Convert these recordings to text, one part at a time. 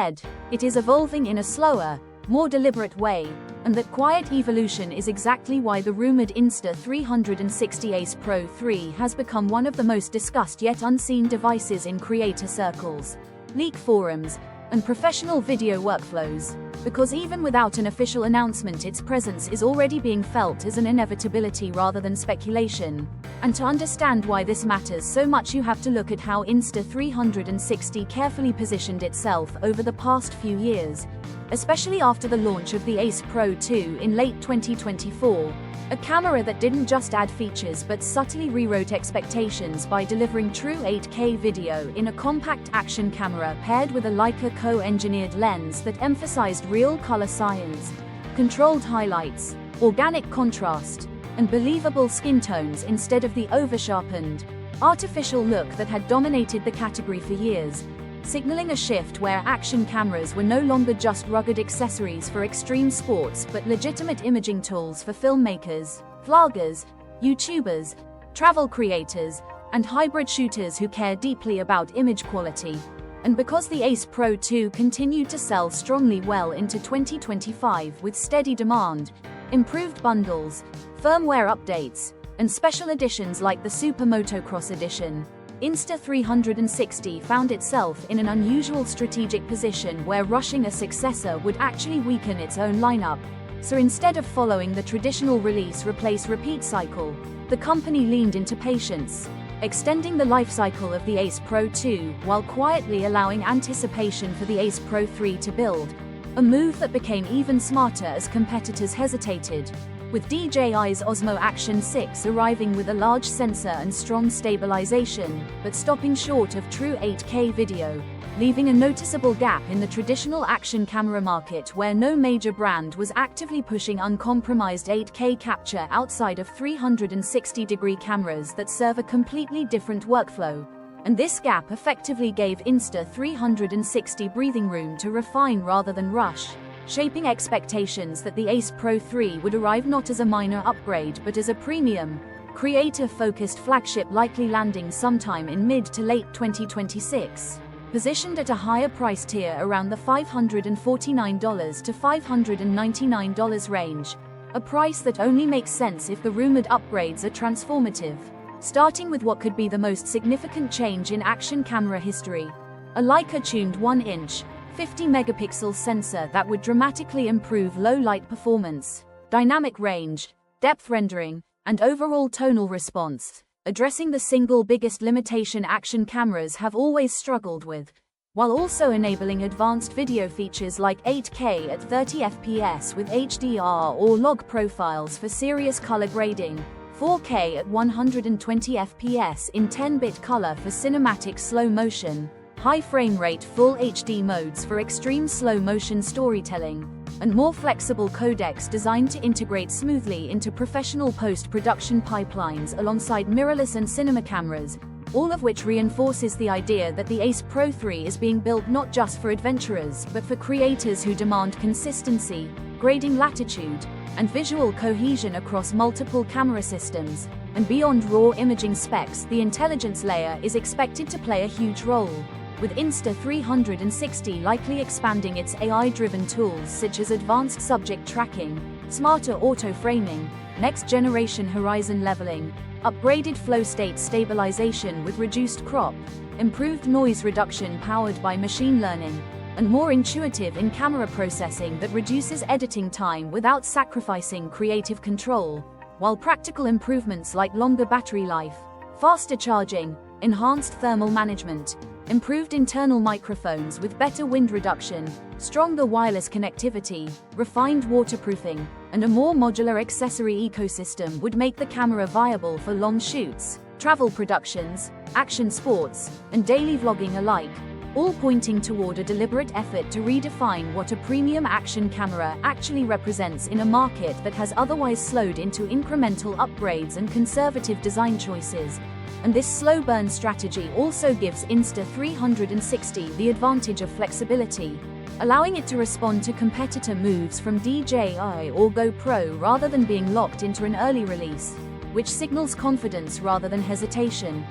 It is evolving in a slower, more deliberate way, and that quiet evolution is exactly why the rumored Insta360 Ace Pro 3 has become one of the most discussed yet unseen devices in creator circles, leak forums, and professional video workflows, because even without an official announcement, its presence is already being felt as an inevitability rather than speculation. And to understand why this matters so much, you have to look at how Insta360 carefully positioned itself over the past few years, especially after the launch of the Ace Pro 2 in late 2024, a camera that didn't just add features but subtly rewrote expectations by delivering true 8K video in a compact action camera paired with a Leica co-engineered lens that emphasized real color science, controlled highlights, organic contrast, and believable skin tones instead of the over-sharpened, artificial look that had dominated the category for years, signaling a shift where action cameras were no longer just rugged accessories for extreme sports but legitimate imaging tools for filmmakers, vloggers, YouTubers, travel creators, and hybrid shooters who care deeply about image quality. And because the Ace Pro 2 continued to sell strongly well into 2025 with steady demand, improved bundles, firmware updates, and special editions like the Super Motocross Edition, Insta360 found itself in an unusual strategic position where rushing a successor would actually weaken its own lineup. So instead of following the traditional release-replace-repeat cycle, the company leaned into patience, extending the life cycle of the Ace Pro 2 while quietly allowing anticipation for the Ace Pro 3 to build, a move that became even smarter as competitors hesitated, with DJI's Osmo Action 6 arriving with a large sensor and strong stabilization, but stopping short of true 8K video, leaving a noticeable gap in the traditional action camera market where no major brand was actively pushing uncompromised 8K capture outside of 360-degree cameras that serve a completely different workflow. And this gap effectively gave Insta360 breathing room to refine rather than rush, shaping expectations that the Ace Pro 3 would arrive not as a minor upgrade but as a premium, creator-focused flagship, likely landing sometime in mid to late 2026. Positioned at a higher price tier around the $549 to $599 range, a price that only makes sense if the rumored upgrades are transformative. Starting with what could be the most significant change in action camera history, a Leica-tuned 1-inch, 50-megapixel sensor that would dramatically improve low-light performance, dynamic range, depth rendering, and overall tonal response, addressing the single biggest limitation action cameras have always struggled with, while also enabling advanced video features like 8K at 30 FPS with HDR or log profiles for serious color grading, 4K at 120 FPS in 10-bit color for cinematic slow motion, high frame rate full HD modes for extreme slow motion storytelling, and more flexible codecs designed to integrate smoothly into professional post-production pipelines alongside mirrorless and cinema cameras, all of which reinforces the idea that the Ace Pro 3 is being built not just for adventurers but for creators who demand consistency, grading latitude, and visual cohesion across multiple camera systems. And beyond raw imaging specs, the intelligence layer is expected to play a huge role, with Insta360 likely expanding its AI-driven tools such as advanced subject tracking, smarter auto-framing, next-generation horizon leveling, upgraded flow state stabilization with reduced crop, improved noise reduction powered by machine learning, and more intuitive in-camera processing that reduces editing time without sacrificing creative control, while practical improvements like longer battery life, faster charging, enhanced thermal management, improved internal microphones with better wind reduction, stronger wireless connectivity, refined waterproofing, and a more modular accessory ecosystem would make the camera viable for long shoots, travel productions, action sports, and daily vlogging alike, all pointing toward a deliberate effort to redefine what a premium action camera actually represents in a market that has otherwise slowed into incremental upgrades and conservative design choices. And this slow burn strategy also gives Insta360 the advantage of flexibility, allowing it to respond to competitor moves from DJI or GoPro rather than being locked into an early release, which signals confidence rather than hesitation.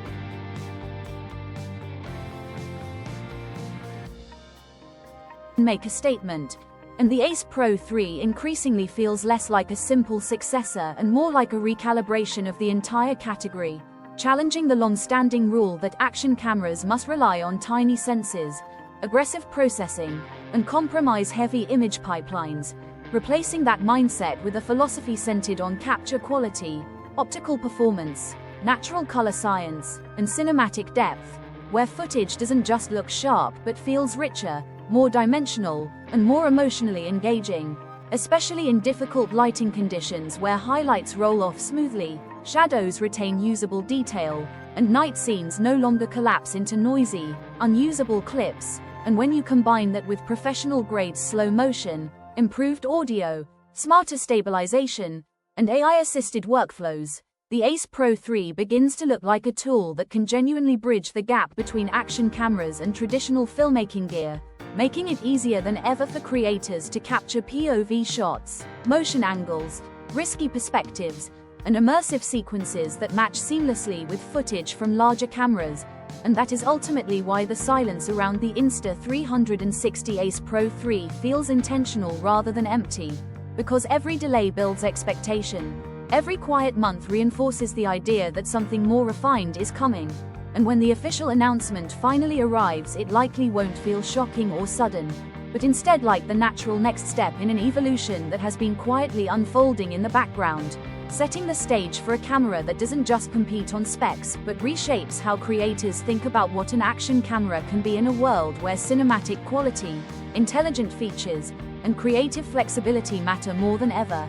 make a statement. And the Ace Pro 3 increasingly feels less like a simple successor and more like a recalibration of the entire category, challenging the long-standing rule that action cameras must rely on tiny sensors, aggressive processing, and compromise-heavy image pipelines, replacing that mindset with a philosophy centered on capture quality, optical performance, natural color science, and cinematic depth, where footage doesn't just look sharp but feels richer, more dimensional, and more emotionally engaging, especially in difficult lighting conditions where highlights roll off smoothly, shadows retain usable detail, and night scenes no longer collapse into noisy, unusable clips. And when you combine that with professional-grade slow motion, improved audio, smarter stabilization, and AI-assisted workflows, the Ace Pro 3 begins to look like a tool that can genuinely bridge the gap between action cameras and traditional filmmaking gear, making it easier than ever for creators to capture POV shots, motion angles, risky perspectives, and immersive sequences that match seamlessly with footage from larger cameras. And that is ultimately why the silence around the Insta360 Ace Pro 3 feels intentional rather than empty, because every delay builds expectation. Every quiet month reinforces the idea that something more refined is coming, and when the official announcement finally arrives, it likely won't feel shocking or sudden, but instead like the natural next step in an evolution that has been quietly unfolding in the background, setting the stage for a camera that doesn't just compete on specs but reshapes how creators think about what an action camera can be in a world where cinematic quality, intelligent features, and creative flexibility matter more than ever.